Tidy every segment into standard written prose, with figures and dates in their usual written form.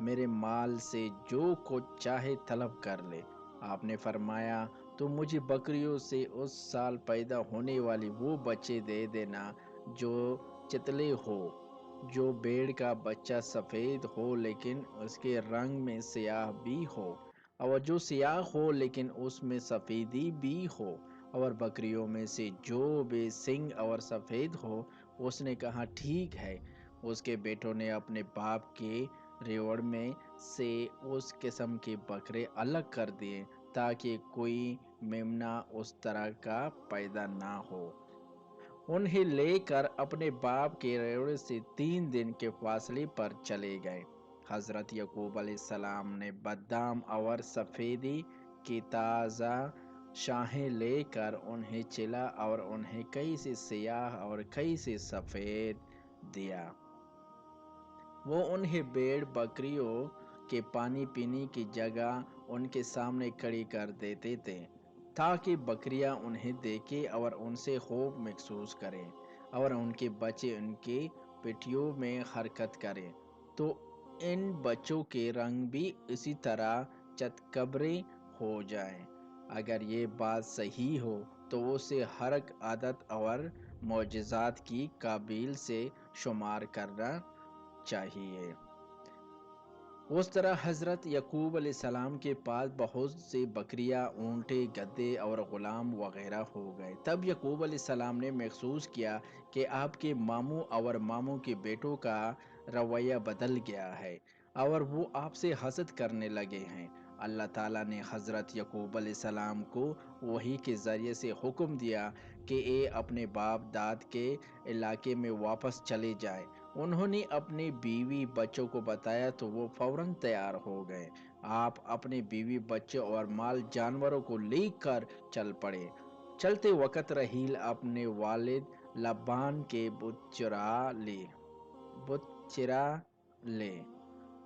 میرے مال سے جو کچھ چاہے طلب کر لے۔ آپ نے فرمایا تو مجھے بکریوں سے اس سال پیدا ہونے والی وہ بچے دے دینا جو چتلے ہو، جو بھیڑ کا بچہ سفید ہو لیکن اس کے رنگ میں سیاہ بھی ہو، اور جو سیاہ ہو لیکن اس میں سفیدی بھی ہو، اور بکریوں میں سے جو بے سنگ اور سفید ہو۔ اس نے کہا ٹھیک ہے۔ اس کے بیٹوں نے اپنے باپ کے ریوڑ میں سے اس قسم کے بکرے الگ کر دیے تاکہ کوئی میمنہ اس طرح کا پیدا نہ ہو۔ انہیں لے کر اپنے باپ کے ریوڑ سے 3 دن کے فاصلے پر چلے گئے۔ حضرت یعقوب علیہ السلام نے بادام اور سفیدی کی تازہ شاہیں لے کر انہیں چلا اور انہیں کئی سے سیاہ اور کئی سے سفید دیا۔ وہ انہیں بھیڑ بکریوں کے پانی پینے کی جگہ ان کے سامنے کھڑی کر دیتے تھے تاکہ بکریاں انہیں دیکھیں اور ان سے خوف محسوس کریں، اور ان کے بچے ان کی پیٹھیوں میں حرکت کریں تو ان بچوں کے رنگ بھی اسی طرح چتکبرے ہو جائیں۔ اگر یہ بات صحیح ہو تو اسے حرک عادت اور معجزات کی قابل سے شمار کرنا چاہیے۔ اس طرح حضرت یعقوب علیہ السلام کے پاس بہت سے بکریاں، اونٹیں، گدھے اور غلام وغیرہ ہو گئے۔ تب یعقوب علیہ السلام نے محسوس کیا کہ آپ کے ماموں اور ماموں کے بیٹوں کا رویہ بدل گیا ہے اور وہ آپ سے حسد کرنے لگے ہیں۔ اللہ تعالیٰ نے حضرت یعقوب علیہ السلام کو وحی کے ذریعے سے حکم دیا کہ اے اپنے باپ داد کے علاقے میں واپس چلے جائیں۔ انہوں نے اپنی بیوی بچوں کو بتایا تو وہ فوراً تیار ہو گئے۔ آپ اپنے بیوی بچوں اور مال جانوروں کو لے کر چل پڑے۔ چلتے وقت رحیل اپنے والد لبان کے بت چرا لے۔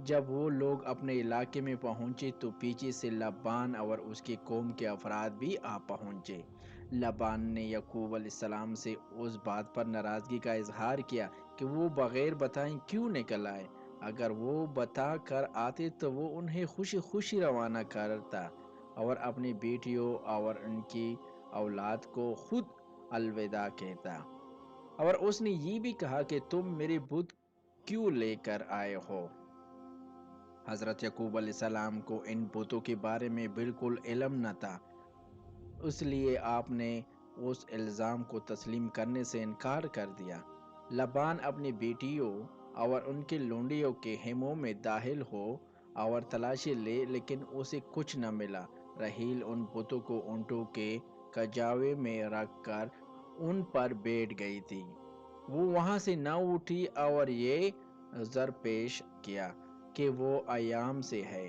جب وہ لوگ اپنے علاقے میں پہنچے تو پیچھے سے لبان اور اس کی قوم کے افراد بھی آ پہنچے۔ لبان نے یعقوب علیہ السلام سے اس بات پر ناراضگی کا اظہار کیا کہ وہ بغیر بتائے کیوں نکل آئے۔ اگر وہ بتا کر آتے تو وہ انہیں خوشی خوشی روانہ کرتا اور اپنی بیٹیوں اور ان کی اولاد کو خود الوداع کہتا، اور اس نے یہ بھی کہا کہ تم میرے بت کیوں لے کر آئے ہو۔ حضرت یعقوب علیہ السلام کو ان بتوں کے بارے میں بالکل علم نہ تھا، اس لیے آپ نے اس الزام کو تسلیم کرنے سے انکار کر دیا۔ لبان اپنی بیٹیوں اور ان کے لونڈیوں کے خیموں میں داخل ہو اور تلاشی لے لیکن اسے کچھ نہ ملا۔ رحیل ان بتوں کو اونٹوں کے کجاوے میں رکھ کر ان پر بیٹھ گئی تھی۔ وہ وہاں سے نہ اٹھی اور یہ عذر پیش کیا کہ وہ ایام سے ہے،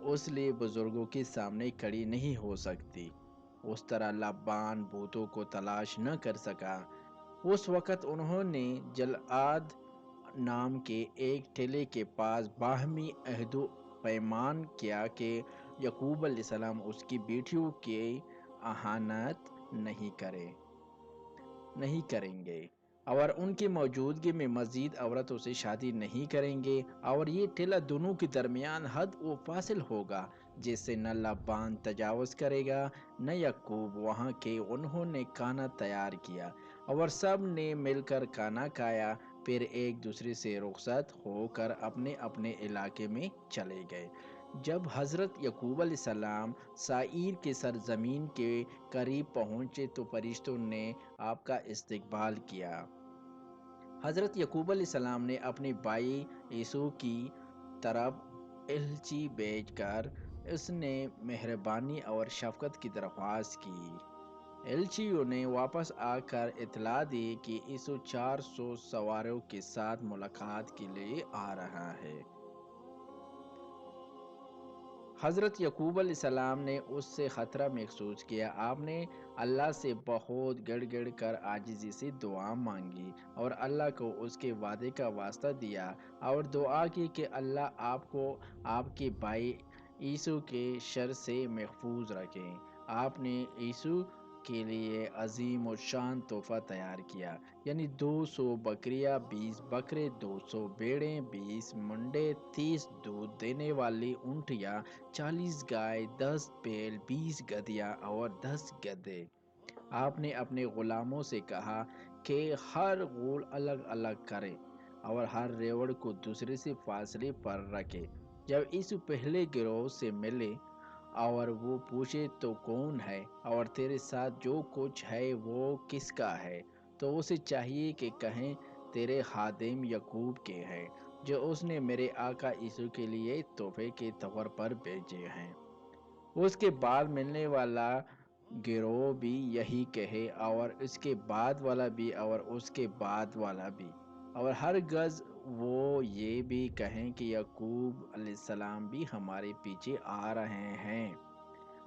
اس لیے بزرگوں کے سامنے کھڑی نہیں ہو سکتی۔ اس طرح لبان بتوں کو تلاش نہ کر سکا۔ اس وقت انہوں نے جلعاد نام کے ایک ٹیلے کے پاس باہمی عہد و پیمان کیا کہ یعقوب علیہ السلام اس کی بیٹیوں کی اہانت نہیں کریں گے اور ان کی موجودگی میں مزید عورتوں سے شادی نہیں کریں گے، اور یہ ٹیلہ دونوں کے درمیان حد و فاصل ہوگا جس سے نہ لبان تجاوز کرے گا نہ یعقوب وہاں کے۔ انہوں نے کھانا تیار کیا اور سب نے مل کر کھانا کھایا، پھر ایک دوسرے سے رخصت ہو کر اپنے اپنے علاقے میں چلے گئے۔ جب حضرت یعقوب علیہ السلام سعیر کے سرزمین کے قریب پہنچے تو فرشتوں نے آپ کا استقبال کیا۔ حضرت یعقوب علیہ السلام نے اپنے بھائی عیسو کی طرف ایلچی بھیج کر اس نے مہربانی اور شفقت کی درخواست کی۔ ایلچیوں نے واپس آ کر اطلاع دی کہ عیسو 400 سواروں کے ساتھ ملاقات کے لیے آ رہا ہے۔ حضرت یعقوب علیہ السلام نے اس سے خطرہ محسوس کیا۔ آپ نے اللہ سے بہت گڑ گڑ کر عاجزی سے دعا مانگی اور اللہ کو اس کے وعدے کا واسطہ دیا اور دعا کی کہ اللہ آپ کو آپ کے بھائی عیسو کے شر سے محفوظ رکھے۔ آپ نے عیسو کے لیے عظیم و شان تحفہ تیار کیا، یعنی 200 بکریاں، 20 بکرے، 200 بیڑیں، 20 منڈے، 30 دودھ دینے والی اونٹیاں، 40 گائے، 10 بیل، 20 گدھیاں اور 10 گدھے۔ آپ نے اپنے غلاموں سے کہا کہ ہر غول الگ الگ کرے اور ہر ریوڑ کو دوسرے سے فاصلے پر رکھے۔ جب یسوع پہلے گروہ سے ملے اور وہ پوچھے تو کون ہے اور تیرے ساتھ جو کچھ ہے وہ کس کا ہے، تو اسے چاہیے کہ کہیں تیرے خادم یعقوب کے ہے، جو اس نے میرے آقا یسوع کے لیے تحفے کے طور پر بھیجے ہیں۔ اس کے بعد ملنے والا گروہ بھی یہی کہے، اور اس کے بعد والا بھی، اور اس کے بعد والا بھی، اور ہر گز وہ یہ بھی کہیں کہ یعقوب علیہ السلام بھی ہمارے پیچھے آ رہے ہیں۔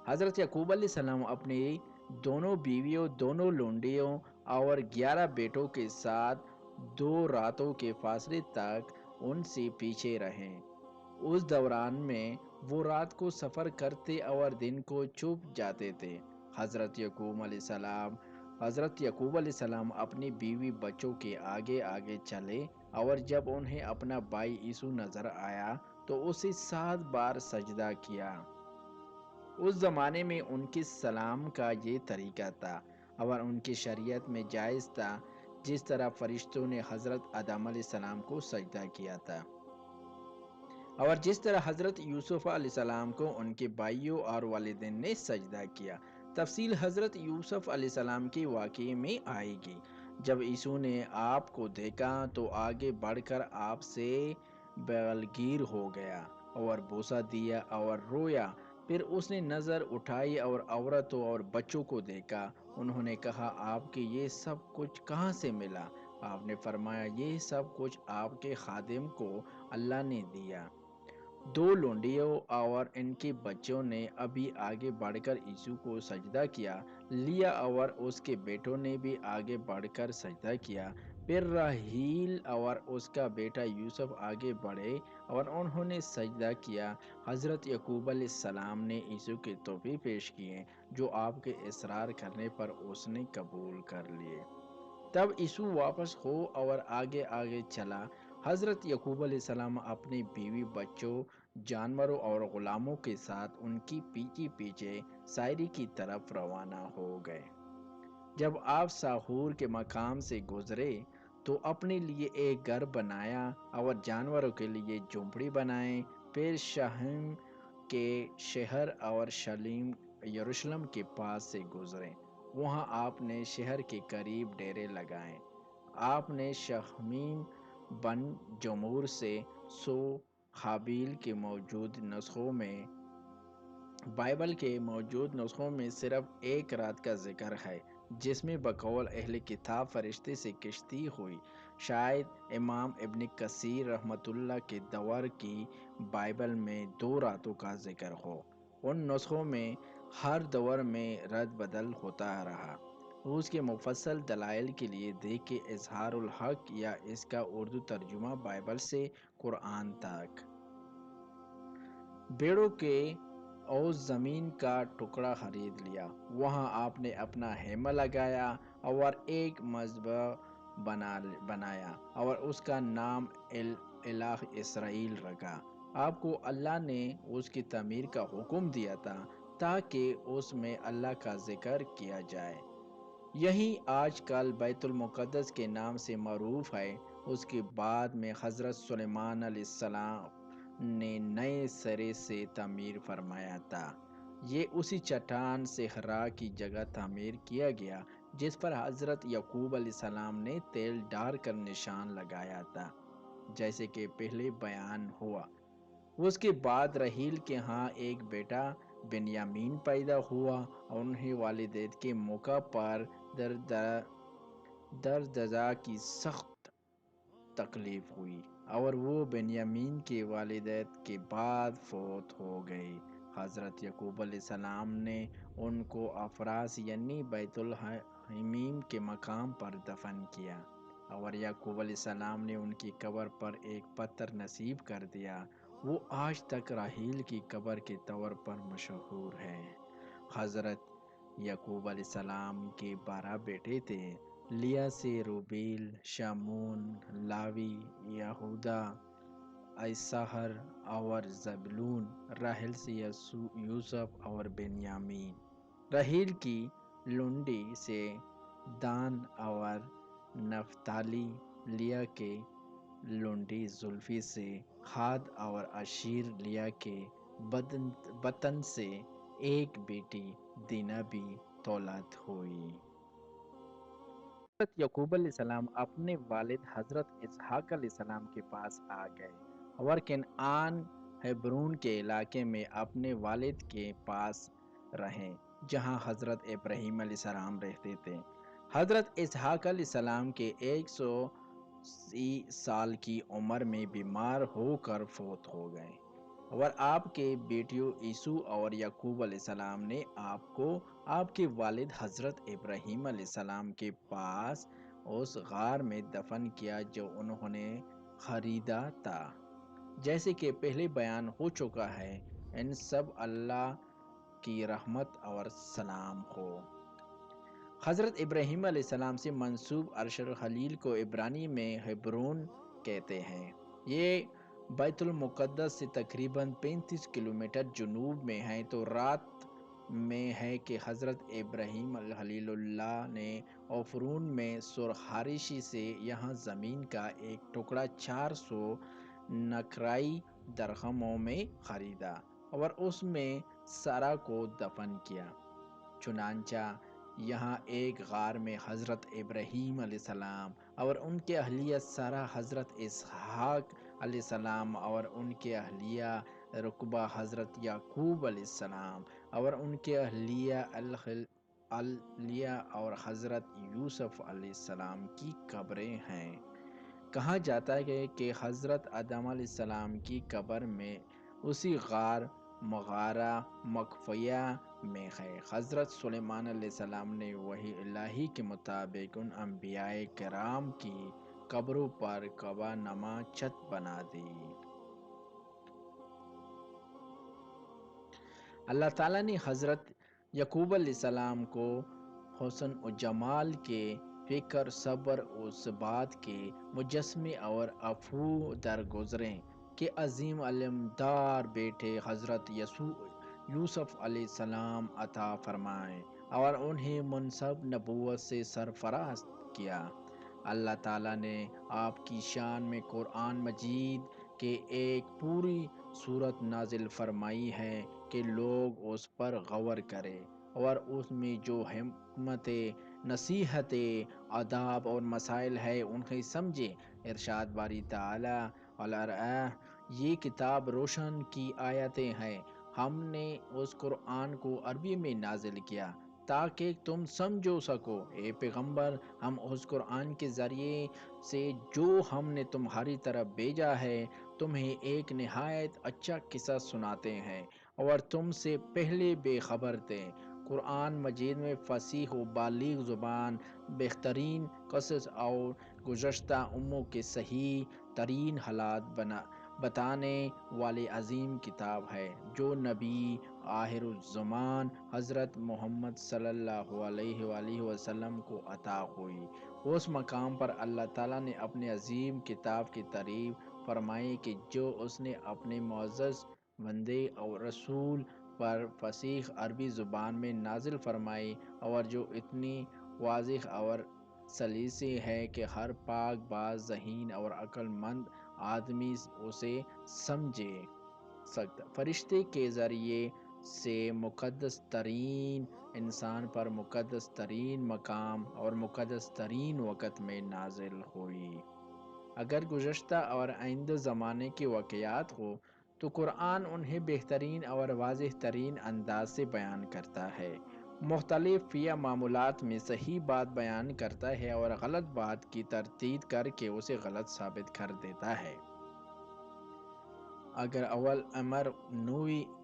حضرت یعقوب علیہ السلام اپنی دونوں بیویوں، دونوں لونڈیوں اور 11 بیٹوں کے ساتھ 2 راتوں کے فاصلے تک ان سے پیچھے رہے۔ اس دوران میں وہ رات کو سفر کرتے اور دن کو چھپ جاتے تھے۔ حضرت یعقوب علیہ السلام اپنی بیوی بچوں کے آگے آگے چلے، اور جب انہیں اپنا بھائی یسوع نظر آیا تو اسے 7 بار سجدہ کیا۔ اس زمانے میں ان کے سلام کا یہ طریقہ تھا اور ان کی شریعت میں جائز تھا، جس طرح فرشتوں نے حضرت آدم علیہ السلام کو سجدہ کیا تھا، اور جس طرح حضرت یوسف علیہ السلام کو ان کے بھائیوں اور والدین نے سجدہ کیا۔ تفصیل حضرت یوسف علیہ السلام کے واقعے میں آئے گی۔ جب یسوع نے آپ کو دیکھا تو آگے بڑھ کر آپ سے بغلگیر ہو گیا اور بوسہ دیا اور رویا۔ پھر اس نے نظر اٹھائی اور عورتوں اور بچوں کو دیکھا۔ انہوں نے کہا، آپ کے یہ سب کچھ کہاں سے ملا؟ آپ نے فرمایا، یہ سب کچھ آپ کے خادم کو اللہ نے دیا۔ 2 لونڈیوں اور ان کے بچوں نے ابھی آگے بڑھ کر یسوع کو سجدہ کیا۔ لیا اور اس کے بیٹوں نے بھی آگے بڑھ کر سجدہ کیا۔ پھر راحیل اور اس کا بیٹا یوسف آگے بڑھے اور انہوں نے سجدہ کیا۔ حضرت یعقوب علیہ السلام نے یسوع کے تحفے پیش کیے، جو آپ کے اصرار کرنے پر اس نے قبول کر لیے۔ تب یسوع واپس ہو اور آگے آگے چلا۔ حضرت یعقوب علیہ السلام اپنی بیوی بچوں، جانوروں اور غلاموں کے ساتھ ان کی پیچھے پیچھے سائری کی طرف روانہ ہو گئے۔ جب آپ ساحور کے مقام سے گزرے تو اپنے لیے ایک گھر بنایا اور جانوروں کے لیے جھونپڑی بنائیں۔ پھر شہم کے شہر اور یروشلم کے پاس سے گزرے۔ وہاں آپ نے شہر کے قریب ڈیرے لگائے۔ آپ نے شہمیم بن جمور سے حابیل کے موجود نسخوں میں بائبل کے موجود نسخوں میں صرف ایک رات کا ذکر ہے، جس میں بقول اہل کتاب فرشتے سے کشتی ہوئی۔ شاید امام ابن کثیر رحمۃ اللہ کے دور کی بائبل میں 2 راتوں کا ذکر ہو۔ ان نسخوں میں ہر دور میں رد بدل ہوتا رہا۔ اس کے مفصل دلائل کے لیے دیکھیں اظہار الحق یا اس کا اردو ترجمہ بائبل سے قرآن تک۔ بیڑوں کے اور زمین کا ٹکڑا خرید لیا۔ وہاں آپ نے اپنا خیمہ لگایا اور ایک مذبح بنایا اور اس کا نام الہ اسرائیل رکھا۔ آپ کو اللہ نے اس کی تعمیر کا حکم دیا تھا تاکہ اس میں اللہ کا ذکر کیا جائے۔ یہی آج کل بیت المقدس کے نام سے معروف ہے۔ اس کے بعد میں حضرت سلیمان علیہ السلام نے نئے سرے سے تعمیر فرمایا تھا۔ یہ اسی چٹان صحرا کی جگہ تعمیر کیا گیا جس پر حضرت یعقوب علیہ السلام نے تیل ڈال کر نشان لگایا تھا، جیسے کہ پہلے بیان ہوا۔ اس کے بعد راحیل کے ہاں ایک بیٹا بنیامین پیدا ہوا اور انہیں والدیت کے موقع پر دردزا کی سخت تکلیف ہوئی اور وہ بنیامین کے والدیت کے بعد فوت ہو گئی۔ حضرت یعقوب علیہ السلام نے ان کو افراس یعنی بیت الحمیم کے مقام پر دفن کیا، اور یعقوب علیہ السلام نے ان کی قبر پر ایک پتھر نصیب کر دیا۔ وہ آج تک راحیل کی قبر کے طور پر مشہور ہے۔ حضرت یعقوب علیہ السلام کے 12 بیٹے تھے۔ لیا سے روبیل، شامون، لاوی، یہودا، ایساہر اور زبلون۔ راحیل سے یوسف اور بنیامین۔ راحیل کی لونڈی سے دان اور نفتالی۔ لیا کے لونڈی زلفی سے غاد اور عشیر۔ لیا کے بطن سے ایک بیٹی دینا بھی دولت ہوئی۔ حضرت یعقوب علیہ السلام اپنے والد حضرت اسحاق علیہ السلام کے پاس آ گئے اور کنعان ہیبرون کے علاقے میں اپنے والد کے پاس رہے، جہاں حضرت ابراہیم علیہ السلام رہتے تھے۔ حضرت اسحاق علیہ السلام کے 130 سال کی عمر میں بیمار ہو کر فوت ہو گئے، اور آپ کے بیٹیوں عیسو اور یعقوب علیہ السلام نے آپ کو آپ کے والد حضرت ابراہیم علیہ السلام کے پاس اس غار میں دفن کیا جو انہوں نے خریدا تھا۔ جیسے کہ پہلے بیان ہو چکا ہے، ان سب اللہ کی رحمت اور سلام ہو۔ حضرت ابراہیم علیہ السلام سے منسوب عرش الخلیل کو عبرانی میں ہیبرون کہتے ہیں۔ یہ بیت المقدس سے تقریباً 35 کلومیٹر جنوب میں ہے۔ تو رات میں ہے کہ حضرت ابراہیم خلیل اللہ نے عفرون میں سرخارشی سے یہاں زمین کا ایک ٹکڑا 400 نقرائی درہموں میں خریدا اور اس میں سارہ کو دفن کیا۔ چنانچہ یہاں ایک غار میں حضرت ابراہیم علیہ السلام اور ان کے اہلیہ سارہ، حضرت اسحاق علیہ السلام اور ان کے اہلیہ رقبہ، حضرت یعقوب علیہ السلام اور ان کے اہلیہ اور حضرت یوسف علیہ السلام کی قبریں ہیں۔ کہا جاتا ہے کہ حضرت آدم علیہ السلام کی قبر میں اسی غار مغارہ مکفیہ میں ہے۔ حضرت سلیمان علیہ السلام نے وحی الہی کے مطابق ان انبیاء کرام کی قبروں پر کعبہ نما چھت بنا دی۔ اللہ تعالیٰ نے حضرت یعقوب علیہ السلام کو حسن و جمال کے، فکر، صبر و ثبات کے مجسمے اور عفو درگزریں کے عظیم علمدار بیٹے حضرت یوسف علیہ السلام عطا فرمائے اور انہیں منصب نبوت سے سرفراز کیا۔ اللہ تعالیٰ نے آپ کی شان میں قرآن مجید کے ایک پوری سورت نازل فرمائی ہے کہ لوگ اس پر غور کریں اور اس میں جو حکمتیں، نصیحتیں، آداب اور مسائل ہے انہیں سمجھیں۔ ارشاد باری تعالیٰ یہ کتاب روشن کی آیتیں ہیں، ہم نے اس قرآن کو عربی میں نازل کیا تاکہ تم سمجھو سکو۔ اے پیغمبر، ہم اس قرآن کے ذریعے سے جو ہم نے تمہاری طرف بھیجا ہے تمہیں ایک نہایت اچھا قصہ سناتے ہیں اور تم سے پہلے بے خبر تھے۔ قرآن مجید میں فصیح و بالغ زبان، بہترین قصص اور گزشتہ امموں کے صحیح ترین حالات بتانے والی عظیم کتاب ہے، جو نبی آخر الزمان حضرت محمد صلی اللہ علیہ وآلہ وسلم کو عطا ہوئی۔ اس مقام پر اللہ تعالیٰ نے اپنے عظیم کتاب کی تعریف فرمائی کہ جو اس نے اپنے معزز بندے اور رسول پر فصیح عربی زبان میں نازل فرمائی اور جو اتنی واضح اور سلیسی ہے کہ ہر پاک باز، ذہین اور عقل مند آدمی اسے سمجھ سکتا۔ فرشتے کے ذریعے سے مقدس ترین انسان پر مقدس ترین مقام اور مقدس ترین وقت میں نازل ہوئی۔ اگر گزشتہ اور آئندہ زمانے کے واقعات ہو تو قرآن انہیں بہترین اور واضح ترین انداز سے بیان کرتا ہے، مختلف فیہ معاملات میں صحیح بات بیان کرتا ہے اور غلط بات کی تردید کر کے اسے غلط ثابت کر دیتا ہے۔ اگر اول امر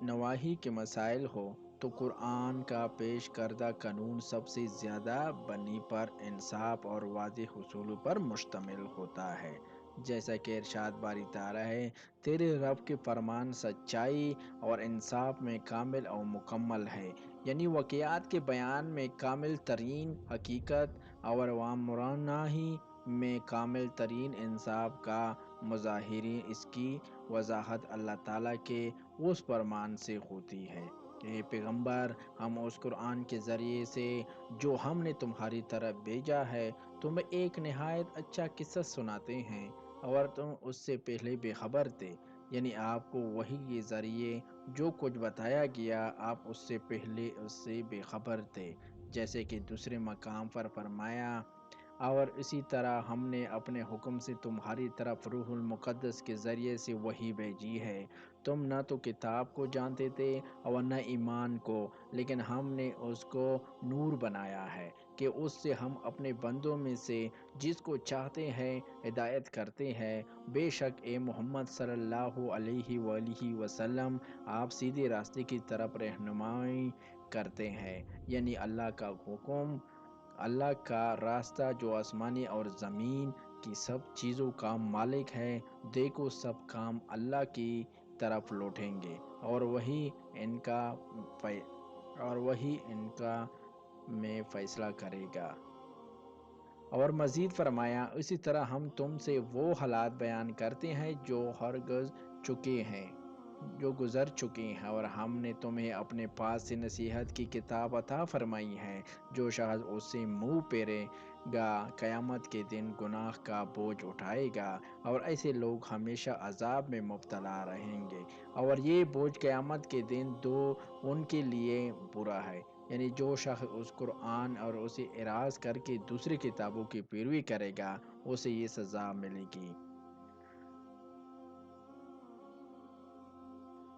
نواہی کے مسائل ہو تو قرآن کا پیش کردہ قانون سب سے زیادہ بنی پر انصاف اور واضح اصولوں پر مشتمل ہوتا ہے۔ جیسا کہ ارشاد باری تعالیٰ ہے، تیرے رب کے فرمان سچائی اور انصاف میں کامل اور مکمل ہے، یعنی واقعات کے بیان میں کامل ترین حقیقت اور وامرانہی میں کامل ترین انصاف کا مظاہری، اس کی وضاحت اللہ تعالیٰ کے اس فرمان سے ہوتی ہے کہ اے پیغمبر، ہم اس قرآن کے ذریعے سے جو ہم نے تمہاری طرف بھیجا ہے تمہیں ایک نہایت اچھا قصہ سناتے ہیں، اور تم اس سے پہلے بے خبر تھے، یعنی آپ کو وحی کے ذریعے جو کچھ بتایا گیا آپ اس سے پہلے اس سے بے خبر تھے، جیسے کہ دوسرے مقام پر فرمایا، اور اسی طرح ہم نے اپنے حکم سے تمہاری طرف روح المقدس کے ذریعے سے وحی بھیجی ہے، تم نہ تو کتاب کو جانتے تھے اور نہ ایمان کو، لیکن ہم نے اس کو نور بنایا ہے کہ اس سے ہم اپنے بندوں میں سے جس کو چاہتے ہیں ہدایت کرتے ہیں، بے شک اے محمد صلی اللہ علیہ وآلہ وسلم آپ سیدھے راستے کی طرف رہنمائی کرتے ہیں، یعنی اللہ کا حکم، اللہ کا راستہ جو آسمانی اور زمین کی سب چیزوں کا مالک ہے، دیکھو سب کام اللہ کی طرف لوٹیں گے اور وہی ان کا میں فیصلہ کرے گا۔ اور مزید فرمایا، اسی طرح ہم تم سے وہ حالات بیان کرتے ہیں جو گزر چکے ہیں، اور ہم نے تمہیں اپنے پاس سے نصیحت کی کتاب عطا فرمائی ہے، جو شخص اس سے منہ پھیرے گا قیامت کے دن گناہ کا بوجھ اٹھائے گا، اور ایسے لوگ ہمیشہ عذاب میں مبتلا رہیں گے، اور یہ بوجھ قیامت کے دن ان کے لیے برا ہے، یعنی جو شخص اس قرآن اور اسے اعراض کر کے دوسری کتابوں کی پیروی کرے گا اسے یہ سزا ملے گی۔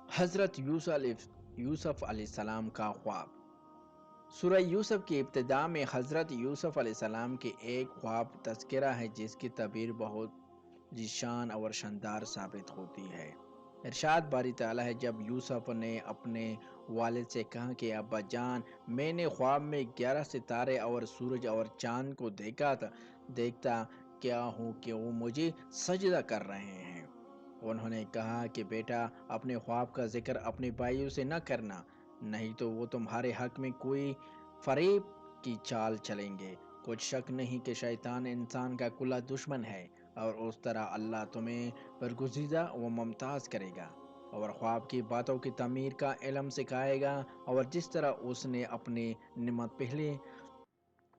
حضرت یوسف علیہ السلام کا خواب۔ سورہ یوسف کی ابتدا میں حضرت یوسف علیہ السلام کے ایک خواب تذکرہ ہے جس کی تعبیر بہت ذیشان اور شاندار ثابت ہوتی ہے۔ ارشاد باری تعالیٰ ہے، جب یوسف نے اپنے والد سے کہا کہ ابا جان، میں نے خواب میں 11 ستارے اور سورج اور چاند کو دیکھتا کیا ہوں کہ وہ مجھے سجدہ کر رہے ہیں۔ انہوں نے کہا کہ بیٹا، اپنے خواب کا ذکر اپنے بھائیوں سے نہ کرنا، نہیں تو وہ تمہارے حق میں کوئی فریب کی چال چلیں گے۔ کچھ شک نہیں کہ شیطان انسان کا کھلا دشمن ہے، اور اس طرح اللہ تمہیں برگزیدہ و ممتاز کرے گا، اور خواب کی باتوں کی تعمیر کا علم سکھائے گا، اور جس طرح اس نے اپنی نعمت پہلے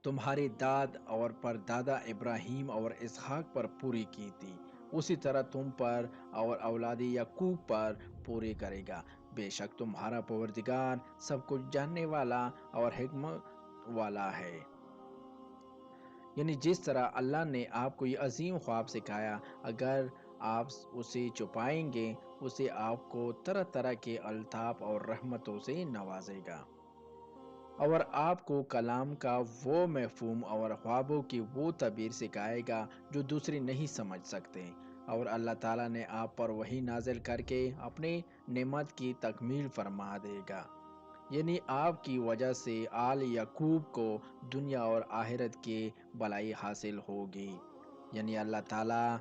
تمہارے داد اور پردادا ابراہیم اور اسحاق پر پوری کی تھی، اسی طرح تم پر اور اولاد یعقوب پر پوری کرے گا۔ بے شک تمہارا پروردگار سب کچھ جاننے والا اور حکمت والا ہے۔ یعنی جس طرح اللہ نے آپ کو یہ عظیم خواب سکھایا، اگر آپ اسے چھپائیں گے اسے آپ کو طرح طرح کے الطاف اور رحمتوں سے نوازے گا، اور آپ کو کلام کا وہ مفہوم اور خوابوں کی وہ تعبیر سکھائے گا جو دوسرے نہیں سمجھ سکتے، اور اللہ تعالیٰ نے آپ پر وحی نازل کر کے اپنی نعمت کی تکمیل فرما دے گا، یعنی آپ کی وجہ سے آل یعقوب کو دنیا اور آخرت کی بھلائی حاصل ہوگی، یعنی اللہ تعالیٰ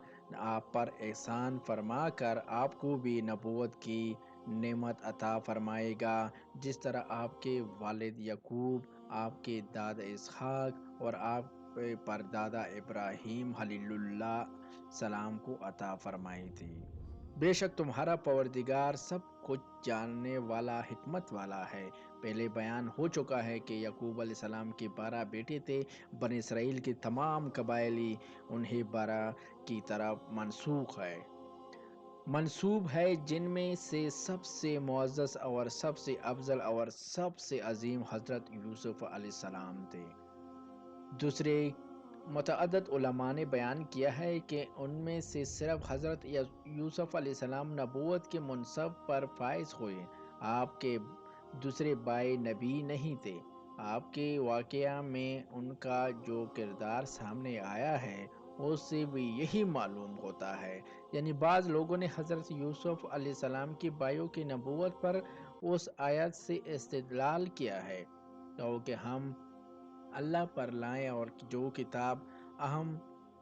آپ پر احسان فرما کر آپ کو بھی نبوت کی نعمت عطا فرمائے گا، جس طرح آپ کے والد یعقوب، آپ کے دادا اسحاق اور آپ کے پردادا ابراہیم خلیل اللہ سلام کو عطا فرمائی تھی۔ بے شک تمہارا پروردگار سب کچھ جاننے والا، حکمت والا ہے۔ پہلے بیان ہو چکا ہے کہ یعقوب علیہ السلام کے 12 بیٹے تھے، بنی اسرائیل کے تمام قبائلی انہیں 12 کی طرف منسوب ہے، جن میں سے سب سے معزز اور سب سے افضل اور سب سے عظیم حضرت یوسف علیہ السلام تھے۔ دوسرے متعدد علماء نے بیان کیا ہے کہ ان میں سے صرف حضرت یوسف علیہ السلام نبوت کے منصب پر فائز ہوئے، آپ کے دوسرے بھائی نبی نہیں تھے۔ آپ کے واقعہ میں ان کا جو کردار سامنے آیا ہے اس سے بھی یہی معلوم ہوتا ہے، یعنی بعض لوگوں نے حضرت یوسف علیہ السلام کے بھائیوں کی نبوت پر اس آیت سے استدلال کیا ہے کہ ہم اللہ پر لائیں اور جو کتاب ہم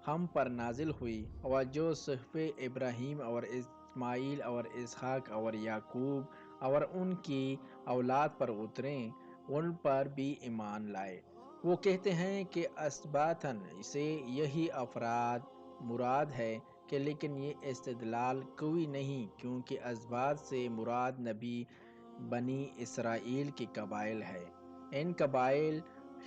ہم پر نازل ہوئی اور جو صحف ابراہیم اور اسماعیل اور اسحاق اور یعقوب اور ان کی اولاد پر اتریں ان پر بھی ایمان لائے۔ وہ کہتے ہیں کہ اسباطاً سے یہی افراد مراد ہے کہ لیکن یہ استدلال قوی نہیں، کیونکہ اسباط سے مراد نبی بنی اسرائیل کے قبائل ہے۔ ان قبائل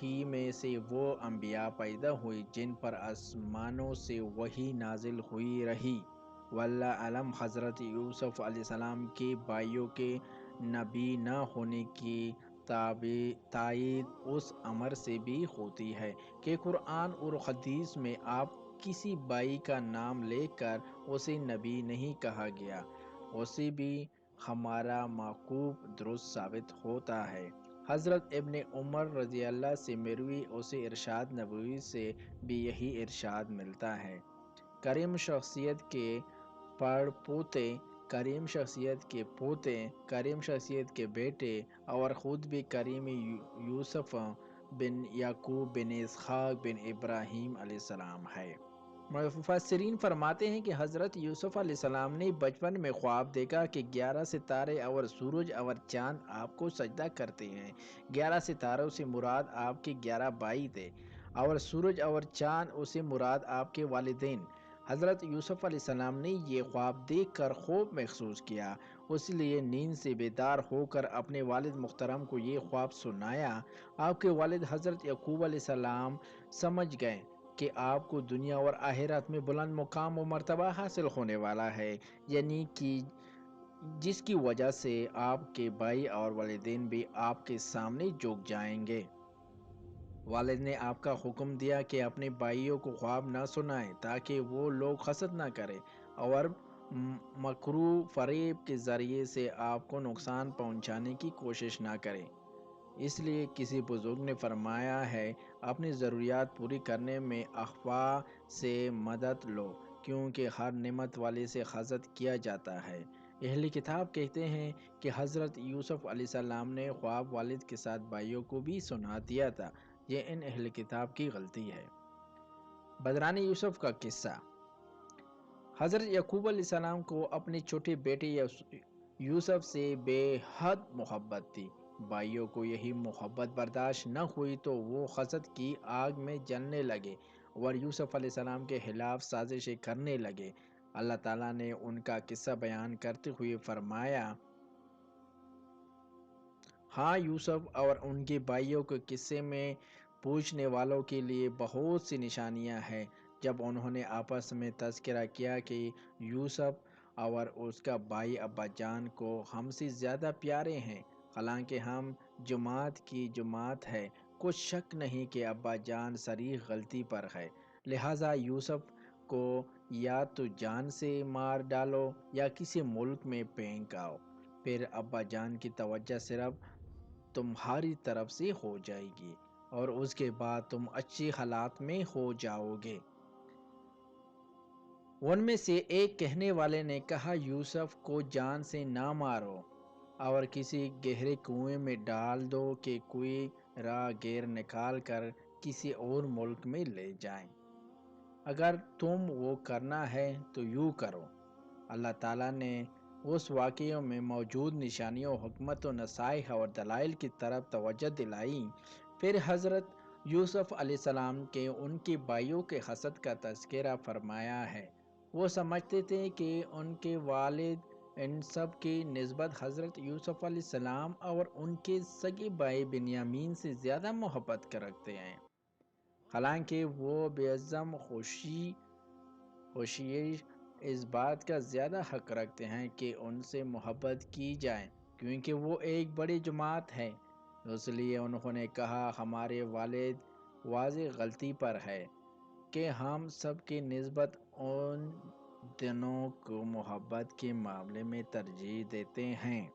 ہی میں سے وہ انبیاء پیدا ہوئی جن پر آسمانوں سے وحی نازل ہوئی رہی۔ واللہ علم حضرت یوسف علیہ السلام کے بھائیوں کے نبی نہ ہونے کی تائید اس امر سے بھی ہوتی ہے کہ قرآن اور حدیث میں آپ کسی بھائی کا نام لے کر اسے نبی نہیں کہا گیا، اسے بھی ہمارا موقوف درست ثابت ہوتا ہے۔ حضرت ابن عمر رضی اللہ سے مروی اسے ارشاد نبوی سے بھی یہی ارشاد ملتا ہے۔ کریم شخصیت کے پڑ پوتے، کریم شخصیت کے پوتے، کریم شخصیت کے بیٹے اور خود بھی کریم یوسف بن یعقوب بن اسحاق بن ابراہیم علیہ السلام ہے۔ مفسرین فرماتے ہیں کہ حضرت یوسف علیہ السلام نے بچپن میں خواب دیکھا کہ 11 ستارے اور سورج اور چاند آپ کو سجدہ کرتے ہیں۔ 11 ستاروں سے مراد آپ کے 11 بھائی تھے اور سورج اور چاند اسے مراد آپ کے والدین۔ حضرت یوسف علیہ السلام نے یہ خواب دیکھ کر خوف محسوس کیا، اس لیے نیند سے بیدار ہو کر اپنے والد محترم کو یہ خواب سنایا۔ آپ کے والد حضرت یعقوب علیہ السلام سمجھ گئے کہ آپ کو دنیا اور آخرت میں بلند مقام و مرتبہ حاصل ہونے والا ہے، یعنی کہ جس کی وجہ سے آپ کے بھائی اور والدین بھی آپ کے سامنے جھک جائیں گے۔ والد نے آپ کا حکم دیا کہ اپنے بھائیوں کو خواب نہ سنائیں تاکہ وہ لوگ حسد نہ کریں اور مکرو فریب کے ذریعے سے آپ کو نقصان پہنچانے کی کوشش نہ کریں۔ اس لیے کسی بزرگ نے فرمایا ہے، اپنی ضروریات پوری کرنے میں اخفیٰ سے مدد لو، کیونکہ ہر نعمت والے سے حسد کیا جاتا ہے۔ اہل کتاب کہتے ہیں کہ حضرت یوسف علیہ السلام نے خواب والد کے ساتھ بھائیوں کو بھی سنا دیا تھا۔ یہ ان اہل کتاب کی غلطی ہے۔ بدران یوسف کا قصہ۔ حضرت یعقوب علیہ السلام کو اپنے چھوٹے بیٹے یوسف سے بے حد محبت تھی۔ بھائیوں کو یہی محبت برداشت نہ ہوئی تو وہ حسد کی آگ میں جلنے لگے اور یوسف علیہ السلام کے خلاف سازشیں کرنے لگے۔ اللہ تعالیٰ نے ان کا قصہ بیان کرتے ہوئے فرمایا، ہاں، یوسف اور ان کے بھائیوں کے قصے میں پوچھنے والوں کے لیے بہت سی نشانیاں ہیں۔ جب انہوں نے آپس میں تذکرہ کیا کہ یوسف اور اس کا بھائی ابا جان کو ہم سے زیادہ پیارے ہیں، حالانکہ ہم جماعت کی جماعت ہے، کچھ شک نہیں کہ ابا جان صریح غلطی پر ہے، لہٰذا یوسف کو یا تو جان سے مار ڈالو یا کسی ملک میں پھینک آؤ، پھر ابا جان کی توجہ صرف تمہاری طرف سے ہو جائے گی اور اس کے بعد تم اچھی حالات میں ہو جاؤ گے۔ ان میں سے ایک کہنے والے نے کہا، یوسف کو جان سے نہ مارو اور کسی گہرے کنویں میں ڈال دو کہ کوئی راہ گیر نکال کر کسی اور ملک میں لے جائیں۔ اگر تم وہ کرنا ہے تو یوں کرو۔ اللہ تعالیٰ نے اس واقعے میں موجود نشانیوں، حکمت و نصائح اور دلائل کی طرف توجہ دلائی۔ پھر حضرت یوسف علیہ السلام کے ان کے بھائیوں کے حسد کا تذکرہ فرمایا ہے۔ وہ سمجھتے تھے کہ ان کے والد ان سب کی نسبت حضرت یوسف علیہ السلام اور ان کے سگے بھائی بنیامین سے زیادہ محبت رکھتے ہیں، حالانکہ وہ بعظم ہوشیاری اس بات کا زیادہ حق رکھتے ہیں کہ ان سے محبت کی جائے، کیونکہ وہ ایک بڑی جماعت ہے۔ اس لیے انہوں نے کہا، ہمارے والد واضح غلطی پر ہے کہ ہم سب کی نسبت ان دونوں کو محبت کے معاملے میں ترجیح دیتے ہیں۔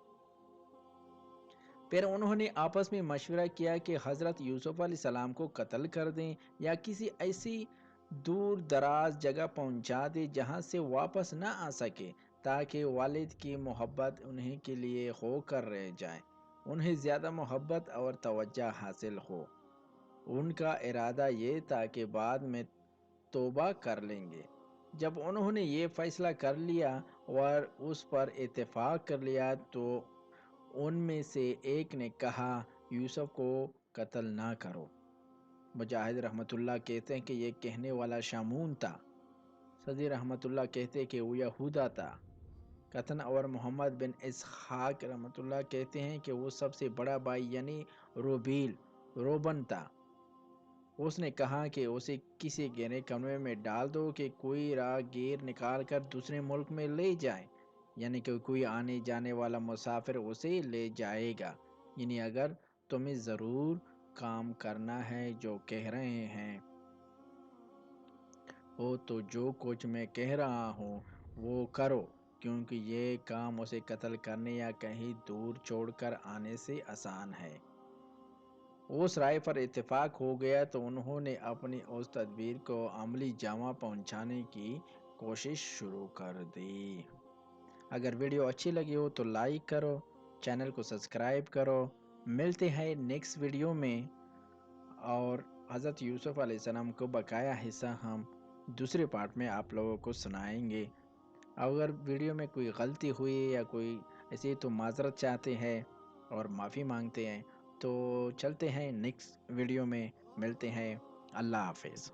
پھر انہوں نے آپس میں مشورہ کیا کہ حضرت یوسف علیہ السلام کو قتل کر دیں یا کسی ایسی دور دراز جگہ پہنچا دیں جہاں سے واپس نہ آ سکے، تاکہ والد کی محبت انہیں کے لیے ہو کر رہ جائے، انہیں زیادہ محبت اور توجہ حاصل ہو۔ ان کا ارادہ یہ تھا کہ بعد میں توبہ کر لیں گے۔ جب انہوں نے یہ فیصلہ کر لیا اور اس پر اتفاق کر لیا تو ان میں سے ایک نے کہا یوسف کو قتل نہ کرو۔ مجاہد رحمۃ اللہ کہتے ہیں کہ یہ کہنے والا شامون تھا۔ صدی رحمۃ اللہ کہتے ہیں کہ وہ یہودا تھا۔ قطن اور محمد بن اسحاق رحمۃ اللہ کہتے ہیں کہ وہ سب سے بڑا بھائی یعنی روبن تھا۔ اس نے کہا کہ اسے کسی گہرے کمرے میں ڈال دو کہ کوئی راہ گیر نکال کر دوسرے ملک میں لے جائے، یعنی کہ کوئی آنے جانے والا مسافر اسے لے جائے گا، یعنی اگر تمہیں ضرور کام کرنا ہے جو کہہ رہے ہیں وہ تو جو کچھ میں کہہ رہا ہوں وہ کرو، کیونکہ یہ کام اسے قتل کرنے یا کہیں دور چھوڑ کر آنے سے آسان ہے۔ اس رائے پر اتفاق ہو گیا تو انہوں نے اپنی اس تدبیر کو عملی جامہ پہنچانے کی کوشش شروع کر دی۔ اگر ویڈیو اچھی لگی ہو تو لائک کرو، چینل کو سبسکرائب کرو۔ ملتے ہیں نیکسٹ ویڈیو میں، اور حضرت یوسف علیہ السلام کو بقایا حصہ ہم دوسرے پارٹ میں آپ لوگوں کو سنائیں گے۔ اگر ویڈیو میں کوئی غلطی ہوئی یا کوئی ایسی تو معذرت چاہتے ہیں اور معافی مانگتے ہیں۔ تو چلتے ہیں نیکسٹ ویڈیو میں، ملتے ہیں۔ اللہ حافظ۔